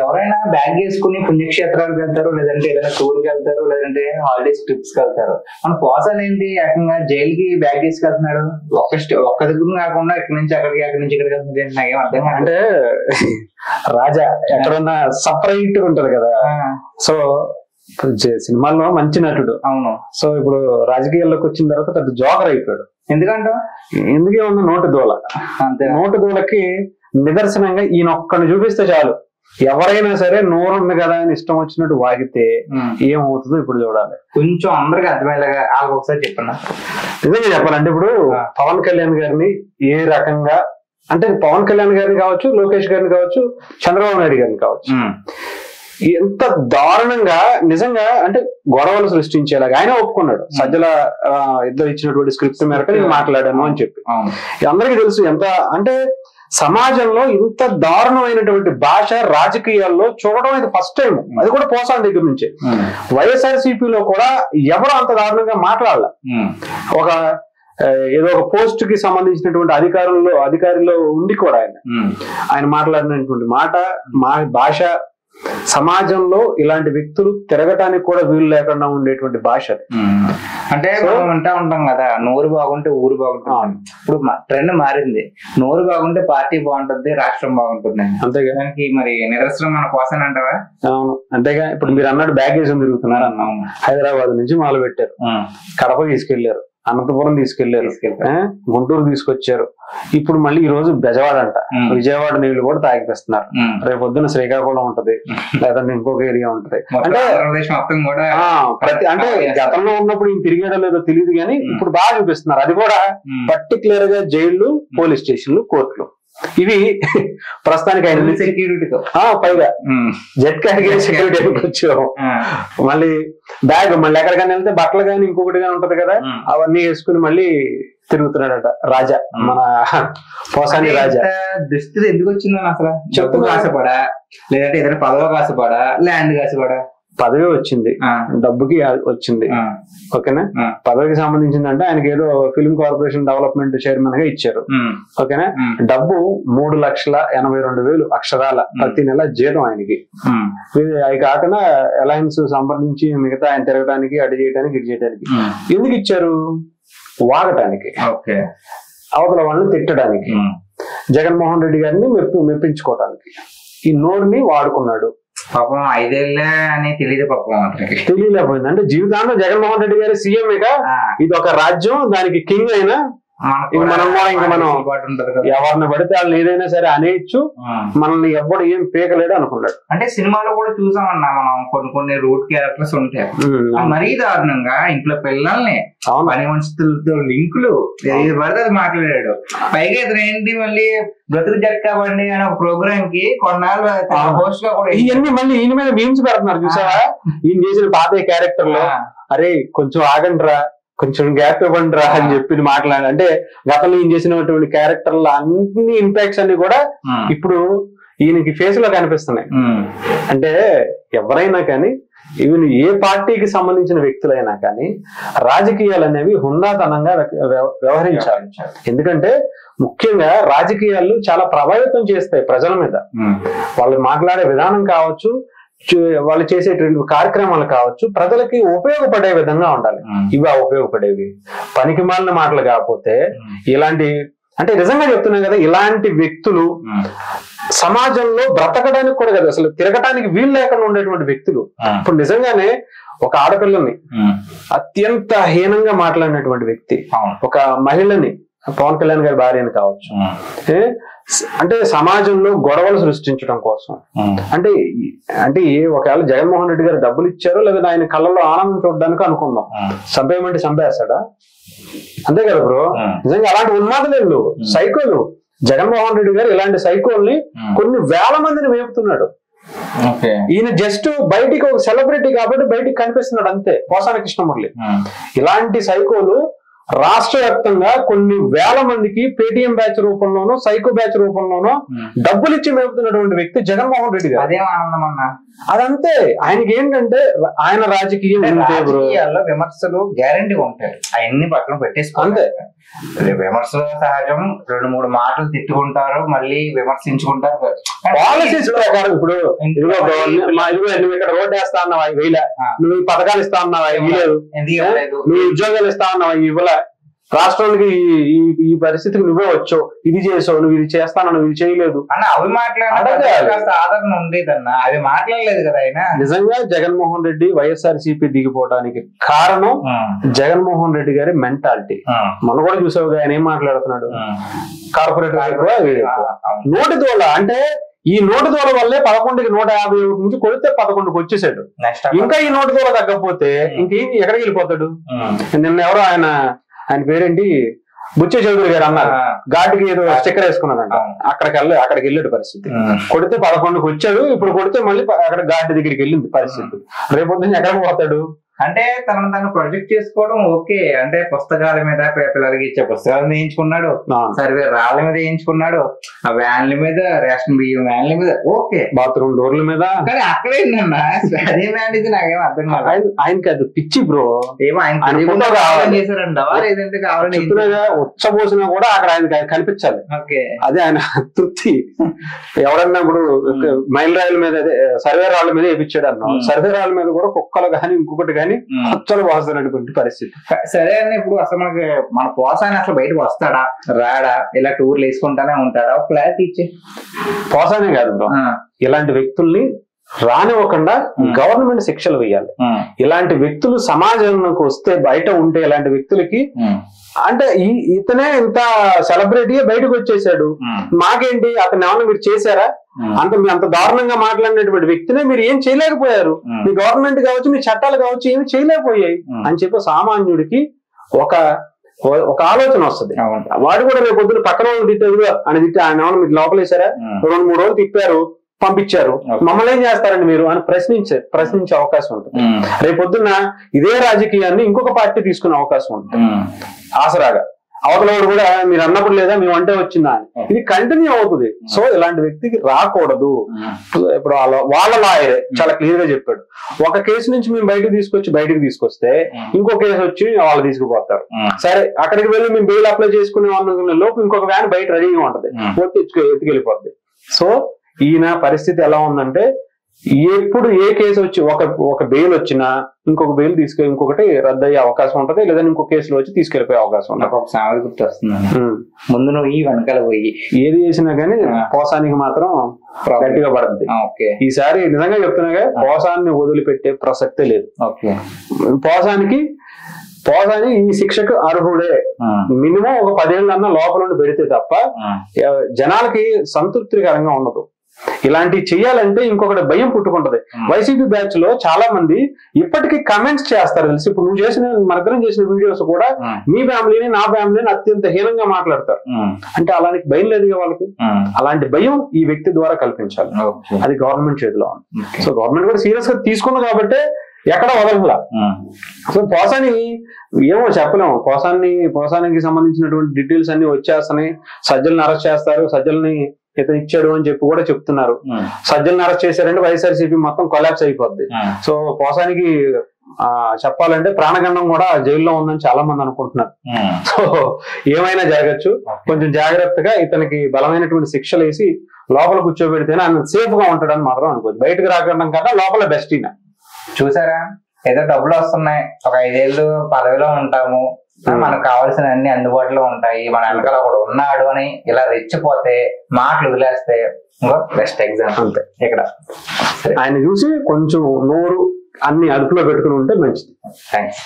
ఎవరైనా బ్యాగ్ వేసుకుని పుణ్యక్షేత్రాలకు వెళ్తారు, లేదంటే ఏదైనా టూర్కి వెళ్తారు, లేదంటే హాలిడేస్ ట్రిప్స్ కి వెళ్తారు. మన పోసాన్ ఏంటి ఏకంగా జైలుకి బ్యాగ్ వేసుకెళ్తున్నాడు, ఒక్క దగ్గర కాకుండా ఇక్కడి నుంచి అక్కడికి, అక్కడి నుంచి ఇక్కడికి వెళ్తుంది. నాకేం అర్థం అంటే రాజా ఎక్కడన్నా సపరేట్ ఉంటది కదా. సో సినిమాల్లో మంచి నటుడు. అవును. సో ఇప్పుడు రాజకీయాల్లోకి వచ్చిన తర్వాత పెద్ద జోకర్ అయిపోయాడు. ఎందుకంటే ఉన్న నోటు దూల. అంతే, నోటు దూలకి నిదర్శనంగా ఈయన ఒక్కడిని చూపిస్తే చాలు, ఎవరైనా సరే నోరుంది కదా అని ఇష్టం వచ్చినట్టు వాగితే ఏమవుతుందో ఇప్పుడు చూడాలి. కొంచెం అందరికి అర్థమయ్యేలాగా వాళ్ళకి ఒకసారి చెప్పండి. నిజంగా చెప్పాలంటే ఇప్పుడు పవన్ కళ్యాణ్ గారిని ఏ రకంగా, అంటే పవన్ కళ్యాణ్ గారిని కావచ్చు, లోకేష్ గారిని కావచ్చు, చంద్రబాబు నాయుడు గారిని కావచ్చు, ఎంత దారుణంగా నిజంగా అంటే గొడవలు సృష్టించేలాగా ఆయన ఒప్పుకున్నాడు. సజ్జల ఇద్దరు ఇచ్చినటువంటి స్క్రిప్ట్ మేరకు నేను మాట్లాడాను అని చెప్పి. అందరికీ తెలుసు ఎంత అంటే సమాజంలో ఇంత దారుణమైనటువంటి భాష రాజకీయాల్లో చూడడం ఇది ఫస్ట్ టైం. అది కూడా పోసాన్ దగ్గర నుంచే. వైఎస్ఆర్సీపీలో కూడా ఎవరు అంత దారుణంగా మాట్లాడాల. ఒక ఏదో ఒక పోస్ట్ కి సంబంధించినటువంటి అధికారిలో ఉండి కూడా ఆయన మాట్లాడినటువంటి భాష సమాజంలో ఇలాంటి వ్యక్తులు తిరగటానికి కూడా వీలు లేకుండా ఉండేటువంటి భాష. అంటే మనం అంటా ఉంటాం కదా, నోరు బాగుంటే ఊరు బాగుంటుంది. ఇప్పుడు ట్రెండ్ మారింది, నోరు బాగుంటే పార్టీ బాగుంటుంది, రాష్ట్రం బాగుంటుంది. అంతేగా, దానికి మరి నిదర్శనం మన పోసాన్ అంటావా? అవును, అంతేగా. ఇప్పుడు మీరు అన్నాడు బ్యాగ్ వేసుకుని తిరుగుతున్నారు అన్నాం. హైదరాబాద్ నుంచి మొదలు పెట్టారు, కడప తీసుకెళ్లారు, అనంతపురం తీసుకెళ్లారు, గుంటూరు తీసుకొచ్చారు, ఇప్పుడు మళ్ళీ ఈ రోజు బెజవాడ అంట, విజయవాడ నీళ్లు కూడా తాగిపిస్తున్నారు. రేపు పొద్దున శ్రీకాకుళం ఉంటది, లేదంటే ఇంకొక ఏరియా ఉంటది. అంటే అంటే గతంలో ఉన్నప్పుడు ఈయన తిరిగేయడం లేదో తెలియదు కానీ ఇప్పుడు బాగా చూపిస్తున్నారు. అది కూడా పర్టికులర్ గా జైళ్లు, పోలీస్ స్టేషన్లు, కోర్టులు, ఇవి ప్రస్తుతానికి ఆయన సెక్యూరిటీతో పైగా జెట్ క్యాటగిరీ సెక్యూరిటీ వచ్చాము. మళ్ళీ బ్యాగ్ మళ్ళీ ఎక్కడికైనా వెళ్తే బట్టలు కానీ ఇంకొకటి కానీ ఉంటది కదా, అవన్నీ వేసుకుని మళ్ళీ తిరుగుతున్నాడట రాజా, మన పోసాని రాజా. దుస్థితి ఎందుకు వచ్చిందని అసలు చెప్పు కాసపడా, లేదంటే ఏదైనా పదవి కాసపడా, ల్యాండ్ కాసపడా? పదవి వచ్చింది, డబ్బుకి వచ్చింది. ఓకేనా, పదవికి సంబంధించిందంటే ఆయనకి ఏదో ఫిల్మ్ కార్పొరేషన్ డెవలప్మెంట్ చైర్మన్ గా ఇచ్చారు. ఓకేనా, డబ్బు 3,82,000 అక్షరాల ప్రతి నెల జీతం ఆయనకి. అవి కాకుండా అలయన్స్ సంబంధించి మిగతా ఆయన తిరగడానికి, అటు చేయడానికి, ఇటు చేయడానికి. ఎందుకు ఇచ్చారు? వాగటానికి, అవతల వాళ్ళని తిట్టడానికి, జగన్మోహన్ రెడ్డి గారిని మెప్పించుకోవడానికి ఈ నోరుని వాడుకున్నాడు. పాపం 5 ఏళ్ళే అని తెలియదు, పాపం తెలియలేకపోయింది. అంటే జీవితాంలో జగన్మోహన్ రెడ్డి గారి సీఎంగా ఇది ఒక రాజ్యం, దానికి కింగ్ అయినా మనం కూడా ఇంకా మనం ఎవరిని పడితే వాళ్ళని ఏదైనా సరే అనేయచ్చు, మనల్ని ఎవడు ఏం పీకలేడు అనుకున్నాడు. అంటే సినిమాలో కూడా చూసామన్నా మనం కొన్ని రూట్ క్యారెక్టర్స్ ఉంటాయి, మరీ దారుణంగా ఇంట్లో పిల్లల్ని పని మనుషులతో లింకులు పడితే అది మాట్లాడాడు. పైగా ఇతను ఏంటి మళ్ళీ బ్రతుకు జట్కాబండి అనే ఒక ప్రోగ్రామ్ కి కొన్నాళ్ళు హోస్ట్ గా కూడా ఇవన్నీ మళ్ళీ ఈయన మీద మీమ్స్ పెడుతున్నారు చూసావా. ఈయన చేసిన పాత క్యారెక్టర్ లో అరే కొంచెం ఆగండ్రా, కొంచెం గ్యాప్ ఇవ్వండి రా అని చెప్పి మాట్లాడాలి. అంటే గతంలో ఈయన చేసినటువంటి క్యారెక్టర్ల అన్ని ఇంపాక్ట్స్ అన్ని కూడా ఇప్పుడు ఈయనకి ఫేస్ లో కనిపిస్తున్నాయి. అంటే ఎవరైనా కానీ, ఈవెన్ ఏ పార్టీకి సంబంధించిన వ్యక్తులైనా కానీ రాజకీయాలు అనేవి హుందాతనంగా వ్యవహరించాలి. ఎందుకంటే ముఖ్యంగా రాజకీయాలు చాలా ప్రభావితం చేస్తాయి ప్రజల మీద. వాళ్ళు మాట్లాడే విధానం కావచ్చు, వాళ్ళు చేసేటువంటి కార్యక్రమాలు కావచ్చు, ప్రజలకి ఉపయోగపడే విధంగా ఉండాలి. ఇవి ఉపయోగపడేవి, పనికి మాలిన మాటలు కాకపోతే ఇలాంటి, అంటే నిజంగా చెప్తున్నాం కదా, ఇలాంటి వ్యక్తులు సమాజంలో బ్రతకడానికి కూడా కదా, అసలు తిరగటానికి వీలు లేకుండా ఉండేటువంటి వ్యక్తులు. ఇప్పుడు నిజంగానే ఒక ఆడపిల్లని అత్యంత హీనంగా మాట్లాడినటువంటి వ్యక్తి, ఒక మహిళని, పవన్ కళ్యాణ్ గారి భార్యని కావచ్చు, అంటే సమాజంలో గొడవలు సృష్టించడం కోసం, అంటే అంటే ఒకవేళ జగన్మోహన్ రెడ్డి గారు డబ్బులు ఇచ్చారో లేదా ఆయన కళ్ళలో ఆనందం చూడడానికి అనుకుందాం, చంపేయమంటే చంపేస్తాడా? అంతే కదా బ్రో. నిజంగా అలాంటి ఉన్మాదులు, సైకోలు. జగన్మోహన్ రెడ్డి గారు ఇలాంటి సైకోల్ని కొన్ని వేల మందిని మేపుతున్నాడు. ఈయన జస్ట్ బయటికి ఒక సెలబ్రిటీ కాబట్టి బయటికి కనిపిస్తున్నాడు అంతే, పోసాని కృష్ణమురళి. ఇలాంటి సైకోలు రాష్ట్ర వ్యాప్తంగా కొన్ని వేల మందికి పేటిఎం బ్యాచ్ రూపంలోనో, సైకో బ్యాచ్ రూపంలోనో డబ్బులు ఇచ్చి మేపుతున్నటువంటి వ్యక్తి జగన్మోహన్ రెడ్డి గారు. అదేం ఆనందం అన్నా, అదంతే. ఆయనకి ఏంటంటే ఆయన రాజకీయాల్లో విమర్శలు గ్యారంటీ ఉంటాయి, అవన్నీ పక్కన పెట్టేసుకో. అంతే. విమర్శలు సహజం, 2-3 మాటలు తిట్టుకుంటారు, మళ్ళీ విమర్శించుకుంటారు. పాలసీస్ ప్రకారం ఇప్పుడు నువ్వు ఇక్కడ రోడ్ వేస్తా అన్నావా వేయలే, నువ్వు ఈ పథకాలు ఇస్తా అన్నావా ఇవ్వలేదు, నువ్వు ఉద్యోగాలు ఇస్తా అన్నావా ఇవ్వలే, రాష్ట్రానికి ఈ పరిస్థితికి నువ్వే వచ్చావు, ఇది చేసావు, నువ్వు ఇది చేస్తాను, నువ్వు ఇది చేయలేదు అన్న. అవి మాట్లాడాలి, ఆదరణ ఉండేదన్న, అవి మాట్లాడలేదు కదా ఆయన. నిజంగా జగన్మోహన్ రెడ్డి వైఎస్ఆర్సీపీ దిగిపోవడానికి కారణం జగన్మోహన్ రెడ్డి గారి మెంటాలిటీ. మనం కూడా చూసావు ఆయన ఏం మాట్లాడుతున్నాడు, కార్పొరేటర్ నోటి దోళ. అంటే ఈ నోటి దోళ వల్లే 11కి 151 నుంచి కొడితే 11కి వచ్చేసాడు. ఇంకా ఈ నోటి దోళ తగ్గకపోతే ఇంకేం ఎక్కడికి వెళ్ళిపోతాడు. నిన్న ఎవరో ఆయన పేరేంటి బుచ్చ చౌదరి గారు అన్నారు, ఘాటుకి ఏదో స్టిక్కర్ వేసుకున్నాడంట, అక్కడికి వెళ్ళాడు పరిస్థితి. కొడితే 11కి వచ్చాడు, ఇప్పుడు కొడితే మళ్ళీ అక్కడ ఘాటు దగ్గరికి వెళ్ళింది పరిస్థితి. రేపొద్దున ఎక్కడికి పోతాడు. అంటే తను ప్రొజెక్ట్ చేసుకోవడం ఓకే. అంటే పుస్తకాల మీద పిల్లలకి ఇచ్చే పుస్తకాలు వేయించుకున్నాడు, సర్వే రాళ్ళ మీద వేయించుకున్నాడు, ఆ వ్యాన్ల మీద, రేషన్ బియ్యం వ్యాన్ల మీద ఓకే, బాత్రూమ్ డోర్ల మీద. కానీ అక్కడే అదే వ్యాన్ ఇది నాకేం అర్థం కాదు. ఆయనకి అది పిచ్చి బ్రో. ఏమో ఆయన చేశారంట, లేదంటే కావాలని ఉచ్చబోసినా కూడా అక్కడ ఆయన కనిపించాలి. అదే ఆయన తృప్తి. ఎవరన్నా ఇప్పుడు మైల్ రాయల మీద, అదే సర్వే రాళ్ళ మీద వేయించాడు అన్నాం, సర్వే రాళ్ళ మీద కూడా కుక్కలు కానీ ఇంకొకటి కానీ అచ్చలు వాస్తున్నటువంటి పరిస్థితి. సరే అన్న, ఇప్పుడు అసలు మన పోసాని అసలు బయటకు వస్తాడా రాడా, ఇలా టూర్లు వేసుకుంటానే ఉంటాడా, ఒక క్లారిటీ ఇచ్చే. పోసానే కాదు బ్రో, ఇలాంటి వ్యక్తుల్ని రానివ్వకుండా గవర్నమెంట్ శిక్షలు వేయాలి. ఇలాంటి వ్యక్తులు సమాజంలోకి వస్తే, బయట ఉంటే ఇలాంటి వ్యక్తులకి, అంటే ఇతనే ఇంత సెలబ్రిటీ బయటకు వచ్చేసాడు, మాకేంటి అతను ఏమన్నా మీరు చేశారా, అంత దారుణంగా మాట్లాడినటువంటి వ్యక్తినే మీరు ఏం చేయలేకపోయారు, మీ గవర్నమెంట్ కావచ్చు, మీ చట్టాలు కావచ్చు, ఏమి చేయలేకపోయాయి అని చెప్పి సామాన్యుడికి ఒక ఆలోచన వస్తుంది. వాడు కూడా రేపు పొద్దున పక్కన వాళ్ళు తిట్టారు అని తిట్టి ఆయన ఏమన్నా మీరు లోపలేసారా, 2-3 రోజులు తిప్పారు, పంపించారు, మమ్మల్ని ఏం చేస్తారండి మీరు అని ప్రశ్నించే అవకాశం ఉంటుంది. రేపొద్దున్న ఇదే రాజకీయాన్ని ఇంకొక పార్టీ తీసుకునే అవకాశం ఉంటుంది ఆసరాగా. అవతలవాడు కూడా మీరు అన్నప్పుడు లేదా మేము అంటే వచ్చిందా అని, ఇది కంటిన్యూ అవుతుంది. సో ఇలాంటి వ్యక్తికి రాకూడదు. ఇప్పుడు వాళ్ళ లాయరే చాలా క్లియర్ గా చెప్పాడు, ఒక కేసు నుంచి మేము బయటికి తీసుకొస్తే ఇంకో కేసు వచ్చి వాళ్ళు తీసుకుపోతారు. సరే అక్కడికి వెళ్ళి మేము బెయిల్ అప్లై చేసుకునే అనుకునే లోపు ఇంకొక వ్యాన్ బయట రెడీగా ఉంటది, ఎత్తుకెళ్ళిపోద్ది. సో ఈయన పరిస్థితి ఎలా ఉందంటే, ఎప్పుడు ఏ కేసు వచ్చి ఒక బెయిల్ వచ్చినా ఇంకొక బెయిల్ ఇంకొకటి రద్దు అయ్యే అవకాశం ఉంటది, లేదా ఇంకో కేసులో వచ్చి తీసుకెళ్లిపోయే అవకాశం ఉంటుంది. ఒక సామెత గుర్తు వస్తుంది, ముందు నువ్వు వెనకాల పోయి ఏది చేసినా గానీ పోసానికి మాత్రం గట్టిగా పడుతుంది. ఈసారి నిజంగా చెప్తున్నాగా పోసాన్ని వదిలిపెట్టే ప్రసక్తే లేదు. పోసాని ఈ శిక్షకు అర్హుడే. మినిమం ఒక 10 ఏళ్ళన్నా లోపల నుండి పెడితే తప్ప జనాలకి సంతృప్తికరంగా ఉండదు. ఇలాంటివి చెయ్యాలంటే ఇంకొకటి భయం పుట్టుకుంటది. వైసీపీ బ్యాచ్ లో చాలా మంది ఇప్పటికీ కమెంట్స్ చేస్తారు తెలిసి. ఇప్పుడు నువ్వు మనిద్దరం చేసిన వీడియోస్ కూడా మీ ఫ్యామిలీని నా ఫ్యామిలీని అత్యంత హీనంగా మాట్లాడతారు. అంటే అలాంటి భయం లేదు వాళ్ళకి. అలాంటి భయం ఈ వ్యక్తి ద్వారా కల్పించాలి. అది గవర్నమెంట్ చేతిలో ఉంది. సో గవర్నమెంట్ కూడా సీరియస్ గా తీసుకుంది కాబట్టి ఎక్కడ వదలలా. సో పోసాని ఏమో చెప్పలేము. పోసానికి సంబంధించినటువంటి డీటెయిల్స్ అన్ని వచ్చేస్తున్నాయి. సజ్జల్ని అరెస్ట్ చేస్తారు, సజ్జల్ని ఇతను ఇచ్చాడు అని చెప్పి కూడా చెప్తున్నారు. సజ్జల్ని అరెస్ట్ చేశారంటే వైఎస్ఆర్సీపీ మొత్తం కొలాప్స్ అయిపోద్ది. సో పోసానికి చెప్పాలంటే ప్రాణగండం కూడా జైల్లో ఉందని చాలా మంది అనుకుంటున్నారు. సో ఏమైనా జరగచ్చు. కొంచెం జాగ్రత్తగా ఇతనికి బలమైనటువంటి శిక్షలు వేసి లోపల కూర్చోబెడితేనే ఆయన సేఫ్ గా ఉంటాడని మాత్రం అనుకోవచ్చు. బయటకు రాకడం కన్నా లోపల బెస్ట్. చూసారా, ఏదో డబ్బులు వస్తున్నాయి, ఒక 5 ఏళ్ళు పదవిలో ఉంటాము, మనకు కావాల్సిన అన్ని అందుబాటులో ఉంటాయి, మన వెనకాల ఒకడు ఉన్నాడు అని ఇలా రెచ్చిపోతే మాటలు వదిలేస్తే బెస్ట్ ఎగ్జాంపుల్ అంతే. ఇక్కడ ఆయన చూసి కొంచెం నోరు అన్ని అదుపులో పెట్టుకుని ఉంటే మంచిది. థ్యాంక్స్.